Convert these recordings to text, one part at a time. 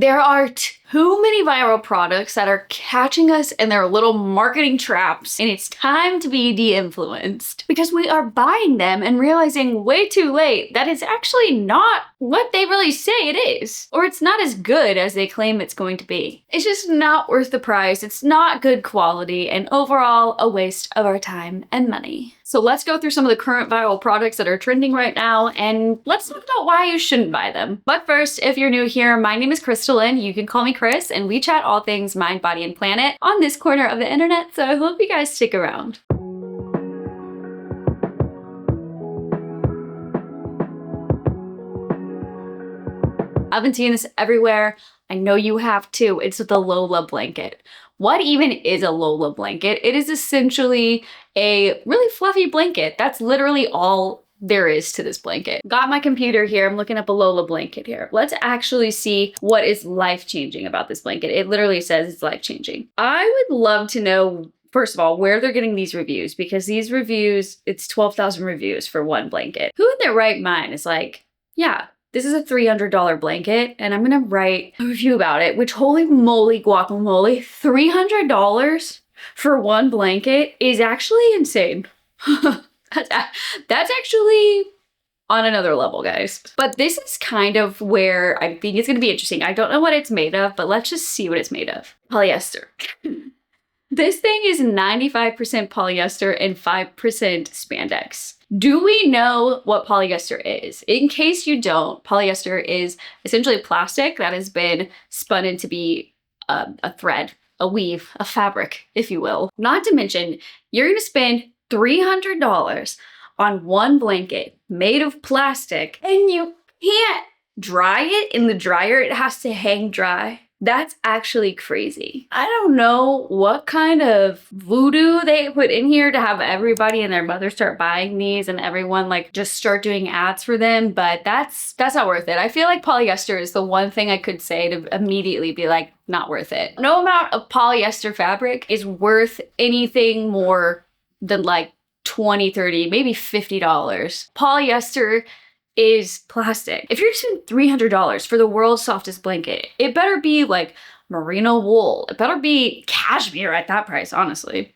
There are too many viral products that are catching us in their little marketing traps, and it's time to be de-influenced because we are buying them and realizing way too late that it's actually not what they really say it is, or it's not as good as they claim it's going to be. It's just not worth the price, it's not good quality, and overall a waste of our time and money. So let's go through some of the current viral products that are trending right now, and let's talk about why you shouldn't buy them. But first, if you're new here, my name is Krystalynn. You can call me Chris, and we chat all things mind, body, and planet on this corner of the internet, so I hope you guys stick around. I've been seeing this everywhere. I know you have too. It's the Lola Blanket. What even is a Lola Blanket? It is essentially a really fluffy blanket. That's literally all there is to this blanket. Got my computer here. I'm looking up a Lola Blanket here. Let's actually see what is life-changing about this blanket. It literally says it's life-changing. I would love to know, first of all, where they're getting these reviews, because these reviews, it's 12,000 reviews for one blanket. Who in their right mind is like, yeah, this is a $300 blanket and I'm gonna write a review about it, which holy moly guacamole, $300 for one blanket is actually insane. That's actually on another level, guys. But this is kind of where I think it's gonna be interesting. I don't know what it's made of, but let's just see what it's made of. Polyester. This thing is 95% polyester and 5% spandex. Do we know what polyester is? In case you don't, polyester is essentially plastic that has been spun into be a thread, a weave, a fabric, if you will. Not to mention, you're gonna spend $300 on one blanket made of plastic and you can't dry it in the dryer. It has to hang dry. That's actually crazy. I don't know what kind of voodoo they put in here to have everybody and their mother start buying these and everyone like just start doing ads for them, but that's not worth it. I feel like polyester is the one thing I could say to immediately be like, not worth it. No amount of polyester fabric is worth anything more than like $20, $30, maybe $50. Polyester is plastic. If you're spending $300 for the world's softest blanket, it better be like merino wool. It better be cashmere at that price, honestly.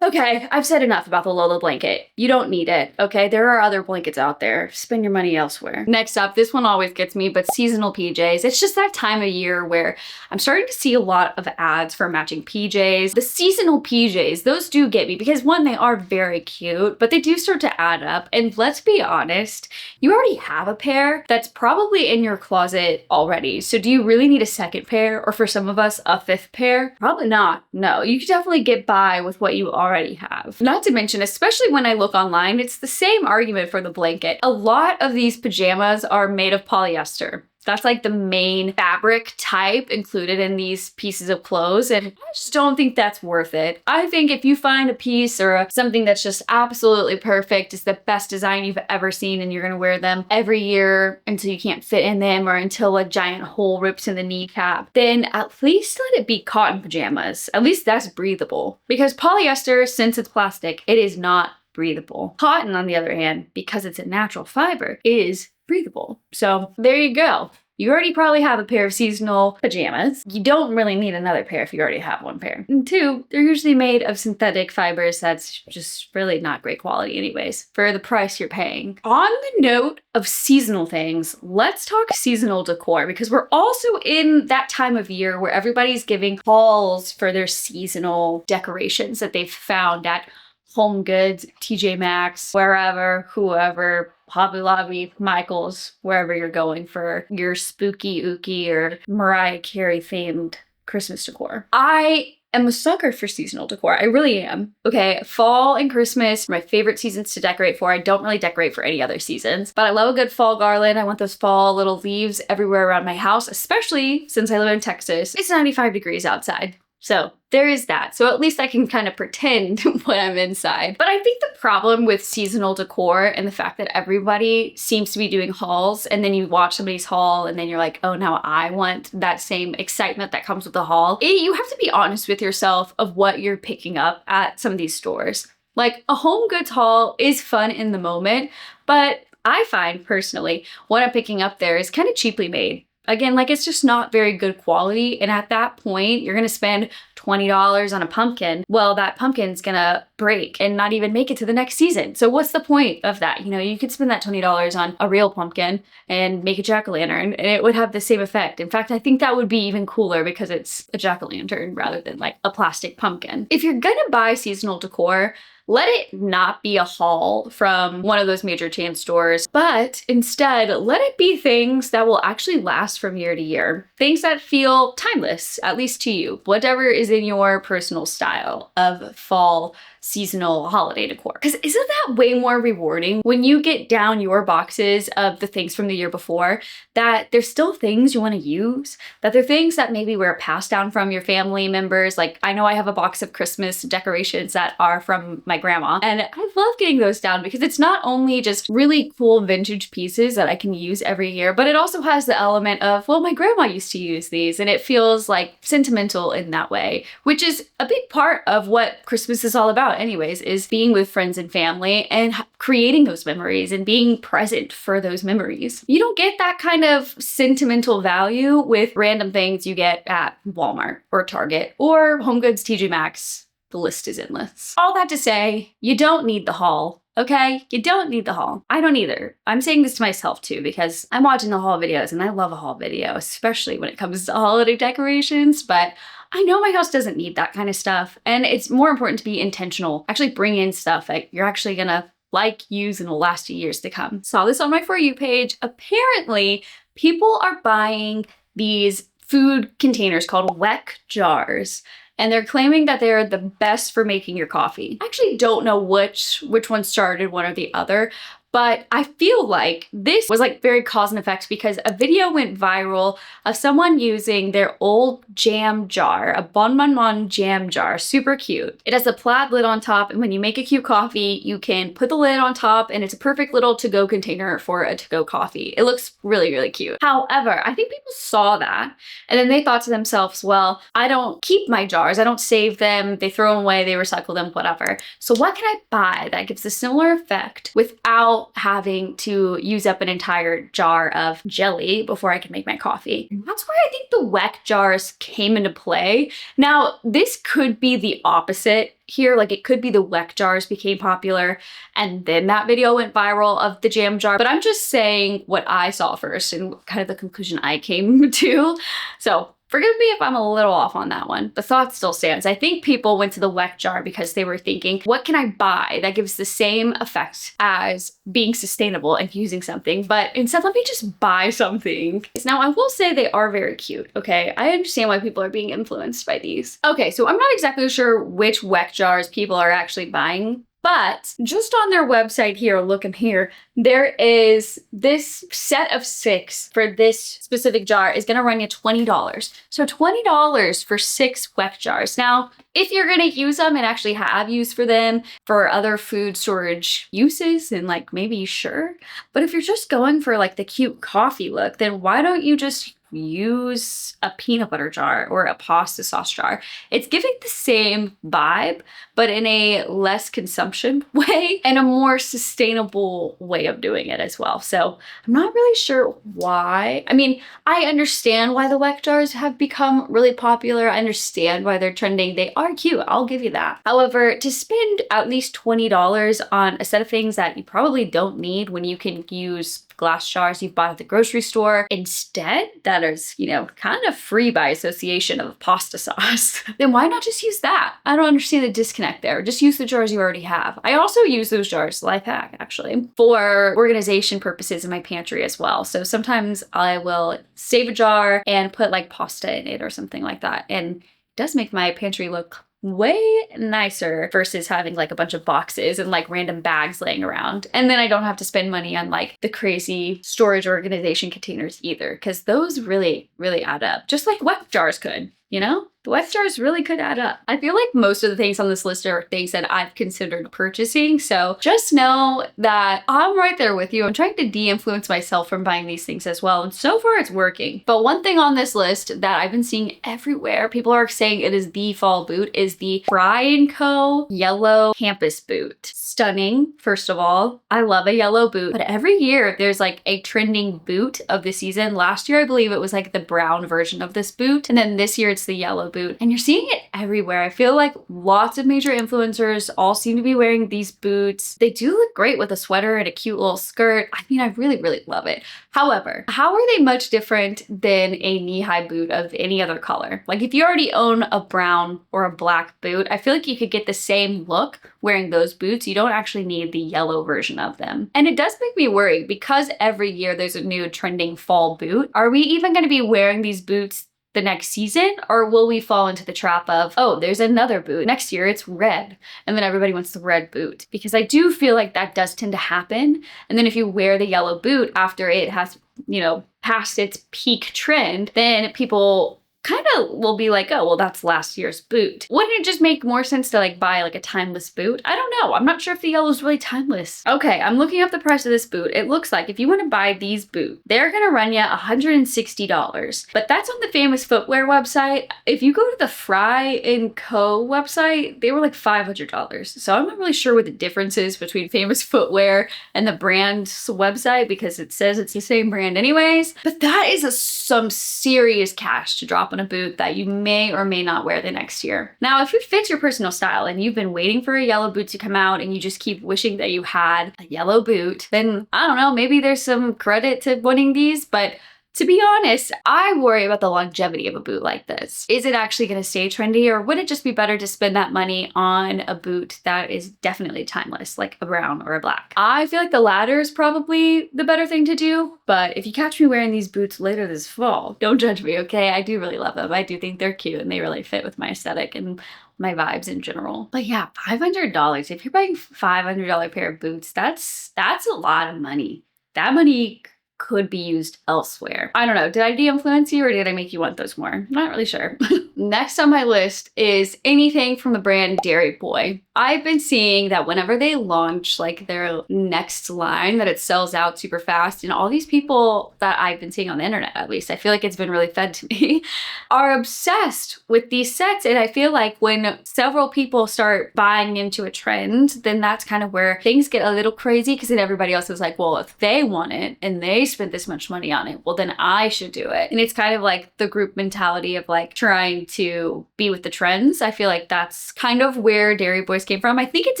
Okay, I've said enough about the Lola blanket. You don't need it, okay? There are other blankets out there. Spend your money elsewhere. Next up, this one always gets me, but seasonal PJs. It's just that time of year where I'm starting to see a lot of ads for matching PJs. The seasonal PJs, those do get me because one, they are very cute, but they do start to add up. And let's be honest, you already have a pair that's probably in your closet already. So do you really need a second pair? Or for some of us, a fifth pair? Probably not. No, you can definitely get by with what you already have. Not to mention, especially when I look online, it's the same argument for the blanket. A lot of these pajamas are made of polyester. That's like the main fabric type included in these pieces of clothes, and I just don't think that's worth it. I think if you find a piece or something that's just absolutely perfect, it's the best design you've ever seen, and you're gonna wear them every year until you can't fit in them or until a giant hole rips in the kneecap, then at least let it be cotton pajamas. At least that's breathable. Because polyester, since it's plastic, it is not breathable. Cotton, on the other hand, because it's a natural fiber, is breathable. So there you go. You already probably have a pair of seasonal pajamas. You don't really need another pair if you already have one pair. And two, they're usually made of synthetic fibers that's just really not great quality anyways, for the price you're paying. On the note of seasonal things, let's talk seasonal decor, because we're also in that time of year where everybody's giving hauls for their seasonal decorations that they've found at Home Goods, TJ Maxx, wherever, whoever, Hobby Lobby, Michael's, wherever you're going for your spooky ooky or Mariah Carey themed Christmas decor. I am a sucker for seasonal decor. I really am. Okay, fall and Christmas are my favorite seasons to decorate for. I don't really decorate for any other seasons, but I love a good fall garland. I want those fall little leaves everywhere around my house, especially since I live in Texas. It's 95 degrees outside. So there is that. So at least I can kind of pretend when I'm inside. But I think the problem with seasonal decor and the fact that everybody seems to be doing hauls, and then you watch somebody's haul and then you're like, oh, now I want that same excitement that comes with the haul. You have to be honest with yourself of what you're picking up at some of these stores. Like a Home Goods haul is fun in the moment, but I find personally what I'm picking up there is kind of cheaply made. Again, like it's just not very good quality. And at that point, you're gonna spend $20 on a pumpkin. Well, that pumpkin's gonna break and not even make it to the next season. So what's the point of that? You know, you could spend that $20 on a real pumpkin and make a jack-o'-lantern and it would have the same effect. In fact, I think that would be even cooler because it's a jack-o'-lantern rather than like a plastic pumpkin. If you're gonna buy seasonal decor, let it not be a haul from one of those major chain stores, but instead let it be things that will actually last from year to year. Things that feel timeless, at least to you. Whatever is in your personal style of fall, seasonal, holiday decor. Because isn't that way more rewarding when you get down your boxes of the things from the year before, that there's still things you want to use, that they're things that maybe were passed down from your family members. Like I know I have a box of Christmas decorations that are from my grandma, and I love getting those down because it's not only just really cool vintage pieces that I can use every year, but it also has the element of, well, my grandma used to use these, and it feels like sentimental in that way, which is a big part of what Christmas is all about anyways, is being with friends and family and creating those memories and being present for those memories. You don't get that kind of sentimental value with random things you get at Walmart or Target or Home Goods, TJ Maxx. The list is endless. All that to say, you don't need the haul. Okay? You don't need the haul. I don't either. I'm saying this to myself too because I'm watching the haul videos and I love a haul video, especially when it comes to holiday decorations, but I know my house doesn't need that kind of stuff, and it's more important to be intentional. Actually bring in stuff that you're actually gonna like, use, and will last you years to come. Saw this on my For You page. Apparently, people are buying these food containers called Weck Jars, and they're claiming that they're the best for making your coffee. I actually don't know which one started one or the other, but I feel like this was like very cause and effect because a video went viral of someone using their old jam jar, a Bon Bon Bon jam jar, super cute. It has a plaid lid on top, and when you make a cute coffee, you can put the lid on top, and it's a perfect little to-go container for a to-go coffee. It looks really, really cute. However, I think people saw that, and then they thought to themselves, well, I don't keep my jars, I don't save them, they throw them away, they recycle them, whatever. So what can I buy that gives a similar effect without having to use up an entire jar of jelly before I can make my coffee? And that's where I think the Weck jars came into play. Now, this could be the opposite here. Like it could be the Weck jars became popular and then that video went viral of the jam jar, but I'm just saying what I saw first and kind of the conclusion I came to. So forgive me if I'm a little off on that one. The thought still stands. I think people went to the Weck jar because they were thinking, what can I buy that gives the same effect as being sustainable and using something? But instead, let me just buy something. Now, I will say they are very cute, okay? I understand why people are being influenced by these. Okay, so I'm not exactly sure which Weck jars people are actually buying, but just on their website here, looking here, there is this set of 6 for this specific jar is gonna run you $20. So $20 for 6 Weck jars. Now, if you're gonna use them and actually have use for them for other food storage uses, then like maybe sure. But if you're just going for like the cute coffee look, then why don't you just use a peanut butter jar or a pasta sauce jar? It's giving the same vibe, but in a less consumption way and a more sustainable way of doing it as well. So I'm not really sure why. I mean, I understand why the Weck jars have become really popular. I understand why they're trending. They are cute, I'll give you that. However, to spend at least $20 on a set of things that you probably don't need when you can use glass jars you've bought at the grocery store instead, that is, you know, kind of free by association of pasta sauce, then why not just use that? I don't understand the disconnect there. Just use the jars you already have. I also use those jars, life hack actually, for organization purposes in my pantry as well. So sometimes I will save a jar and put like pasta in it or something like that. And it does make my pantry look way nicer versus having like a bunch of boxes and like random bags laying around. And then I don't have to spend money on like the crazy storage organization containers either, because those really, really add up. Just like Weck jars could, you know? The Weck Jars really could add up. I feel like most of the things on this list are things that I've considered purchasing, so just know that I'm right there with you. I'm trying to de-influence myself from buying these things as well, and so far it's working. But one thing on this list that I've been seeing everywhere, people are saying it is the fall boot, is the Fry & Co. yellow campus boot. Stunning, first of all. I love a yellow boot, but every year there's like a trending boot of the season. Last year, I believe it was like the brown version of this boot, and then this year it's the yellow boot, and you're seeing it everywhere. I feel like lots of major influencers all seem to be wearing these boots. They do look great with a sweater and a cute little skirt. I mean, I really, really love it. However, how are they much different than a knee-high boot of any other color? Like if you already own a brown or a black boot, I feel like you could get the same look wearing those boots. You don't actually need the yellow version of them. And it does make me worry because every year there's a new trending fall boot. Are we even going to be wearing these boots the next season, or will we fall into the trap of, oh, there's another boot. Next year it's red, and then everybody wants the red boot? Because I do feel like that does tend to happen. And then if you wear the yellow boot after it has, you know, passed its peak trend, then people kind of will be like, oh, well, that's last year's boot. Wouldn't it just make more sense to like buy like a timeless boot? I don't know. I'm not sure if the yellow is really timeless. Okay, I'm looking up the price of this boot. It looks like if you want to buy these boots, they're gonna run you $160. But that's on the Famous Footwear website. If you go to the Fry & Co. website, they were like $500. So I'm not really sure what the difference is between Famous Footwear and the brand's website, because it says it's the same brand anyways. But that is some serious cash to drop on a boot that you may or may not wear the next year. Now, if it fits your personal style and you've been waiting for a yellow boot to come out and you just keep wishing that you had a yellow boot, then I don't know, maybe there's some credit to wanting these, but to be honest, I worry about the longevity of a boot like this. Is it actually going to stay trendy, or would it just be better to spend that money on a boot that is definitely timeless, like a brown or a black? I feel like the latter is probably the better thing to do, but if you catch me wearing these boots later this fall, don't judge me, okay? I do really love them. I do think they're cute and they really fit with my aesthetic and my vibes in general. But yeah, $500. If you're buying a $500 pair of boots, that's a lot of money. That money could be used elsewhere. I don't know, did I de-influence you or did I make you want those more? I'm not really sure. Next on my list is anything from the brand Dairy Boy. I've been seeing that whenever they launch like their next line, that it sells out super fast, and all these people that I've been seeing on the internet, at least, I feel like it's been really fed to me, are obsessed with these sets. And I feel like when several people start buying into a trend, then that's kind of where things get a little crazy, because then everybody else is like, well, if they want it and they spent this much money on it, well, then I should do it. And it's kind of like the group mentality of like trying to be with the trends. I feel like that's kind of where Dairy Boys came from. I think it's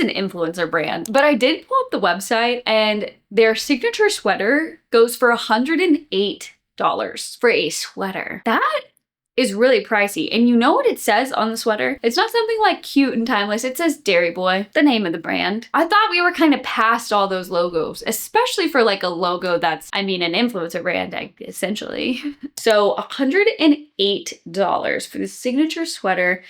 an influencer brand, but I did pull up the website and their signature sweater goes for $108 for a sweater. That is really pricey. And you know what it says on the sweater? It's not something like cute and timeless. It says Dairy Boy, the name of the brand. I thought we were kind of past all those logos, especially for like a logo that's, I mean, an influencer brand, essentially. So $108 for the signature sweater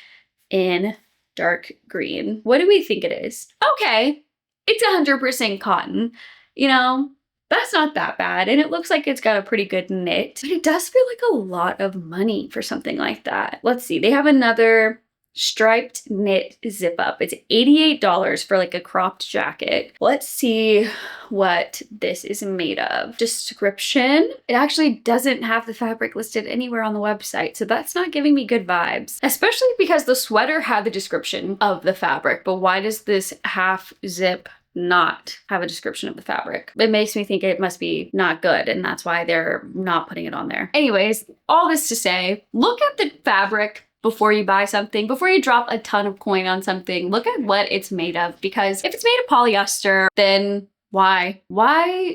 in dark green. What do we think it is? Okay, it's 100% cotton. You know, that's not that bad, and it looks like it's got a pretty good knit, but it does feel like a lot of money for something like that. Let's see, they have another striped knit zip up. It's $88 for like a cropped jacket. Let's see what this is made of. Description. It actually doesn't have the fabric listed anywhere on the website, so that's not giving me good vibes, especially because the sweater had the description of the fabric, but why does this half zip not have a description of the fabric? It makes me think it must be not good, and that's why they're not putting it on there. Anyways, all this to say, look at the fabric before you buy something. Before you drop a ton of coin on something, look at what it's made of, because if it's made of polyester, then why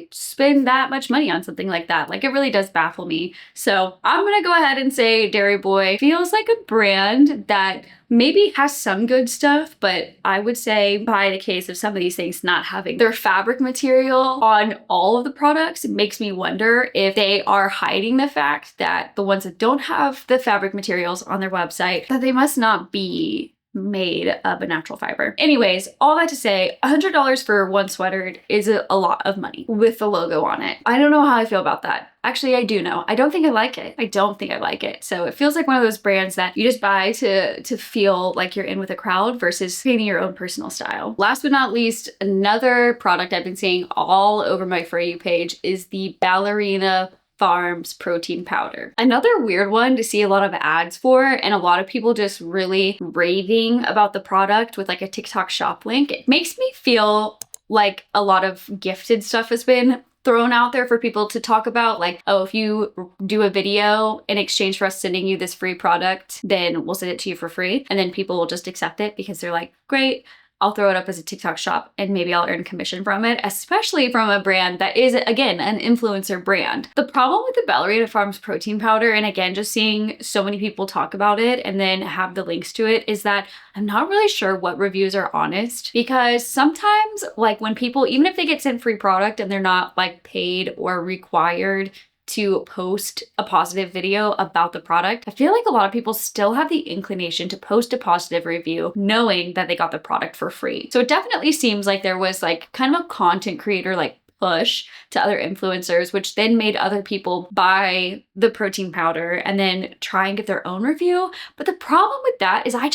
spend that much money on something like that? Like, it really does baffle me. So I'm gonna go ahead and say Dairy Boy feels like a brand that maybe has some good stuff, but I would say by the case of some of these things not having their fabric material on all of the products, it makes me wonder if they are hiding the fact that the ones that don't have the fabric materials on their website, that they must not be made of a natural fiber. Anyways, all that to say, $100 for one sweater is a lot of money with the logo on it. I don't know how I feel about that. Actually, I do know. I don't think I like it. I don't think I like it. So it feels like one of those brands that you just buy to feel like you're in with a crowd versus creating your own personal style. Last but not least, another product I've been seeing all over my For You page is the Ballerina Farms protein powder. Another weird one to see a lot of ads for, and a lot of people just really raving about the product with like a TikTok shop link. It makes me feel like a lot of gifted stuff has been thrown out there for people to talk about, like, oh, if you do a video in exchange for us sending you this free product, then we'll send it to you for free. And then people will just accept it because they're like, great, I'll throw it up as a TikTok shop and maybe I'll earn commission from it, especially from a brand that is, again, an influencer brand. The problem with the Ballerina Farms protein powder, and again, just seeing so many people talk about it and then have the links to it, is that I'm not really sure what reviews are honest, because sometimes, like, when people, even if they get sent free product and they're not like paid or required to post a positive video about the product, I feel like a lot of people still have the inclination to post a positive review knowing that they got the product for free. So it definitely seems like there was like kind of a content creator like push to other influencers, which then made other people buy the protein powder and then try and get their own review. But the problem with that is I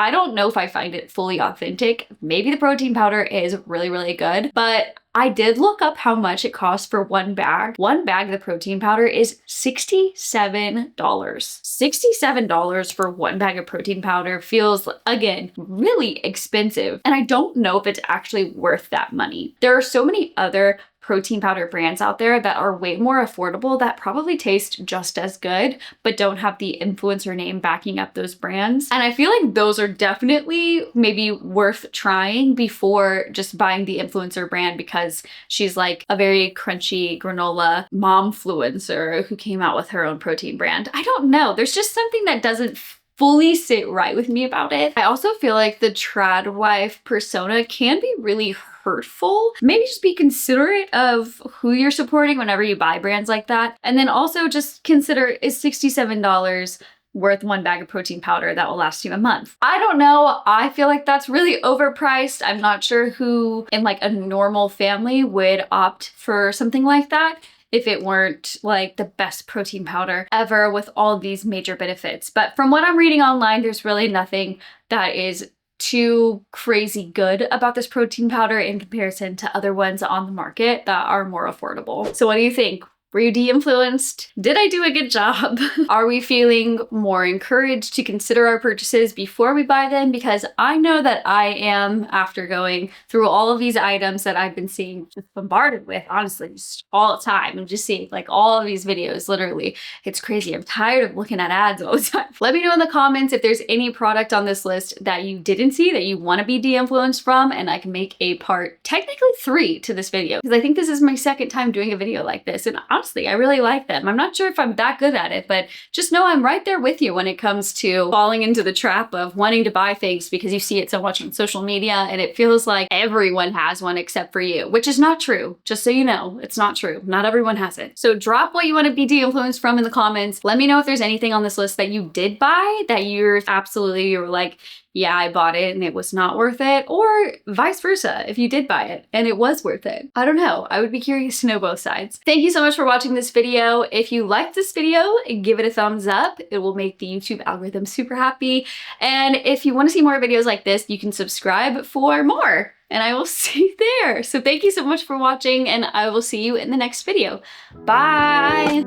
don't know if I find it fully authentic. Maybe the protein powder is really, really good, but I did look up how much it costs for one bag. One bag of the protein powder is $67. $67 for one bag of protein powder feels, again, really expensive. And I don't know if it's actually worth that money. There are so many other protein powder brands out there that are way more affordable that probably taste just as good, but don't have the influencer name backing up those brands. And I feel like those are definitely maybe worth trying before just buying the influencer brand because she's like a very crunchy granola momfluencer who came out with her own protein brand. I don't know. There's just something that doesn't fully sit right with me about it. I also feel like the trad wife persona can be really hurtful. Maybe just be considerate of who you're supporting whenever you buy brands like that. And then also just consider, is $67 worth one bag of protein powder that will last you a month? I don't know. I feel like that's really overpriced. I'm not sure who in like a normal family would opt for something like that if it weren't like the best protein powder ever with all these major benefits. But from what I'm reading online, there's really nothing that is too crazy good about this protein powder in comparison to other ones on the market that are more affordable. So what do you think? Were you de-influenced? Did I do a good job? Are we feeling more encouraged to consider our purchases before we buy them? Because I know that I am, after going through all of these items that I've been seeing, just bombarded with, honestly, just all the time. I'm just seeing like all of these videos, literally. It's crazy. I'm tired of looking at ads all the time. Let me know in the comments if there's any product on this list that you didn't see that you want to be de-influenced from, and I can make a part, technically 3 to this video, because I think this is my second time doing a video like this. And honestly, I really like them. I'm not sure if I'm that good at it, but just know I'm right there with you when it comes to falling into the trap of wanting to buy things because you see it so much on social media and it feels like everyone has one except for you, which is not true. Just so you know, it's not true. Not everyone has it. So drop what you want to be de-influenced from in the comments. Let me know if there's anything on this list that you did buy that you were like, yeah, I bought it and it was not worth it, or vice versa, if you did buy it and it was worth it. I don't know. I would be curious to know both sides. Thank you so much for watching this video. If you liked this video, give it a thumbs up. It will make the YouTube algorithm super happy. And if you want to see more videos like this, you can subscribe for more, and I will see you there. So thank you so much for watching, and I will see you in the next video. Bye!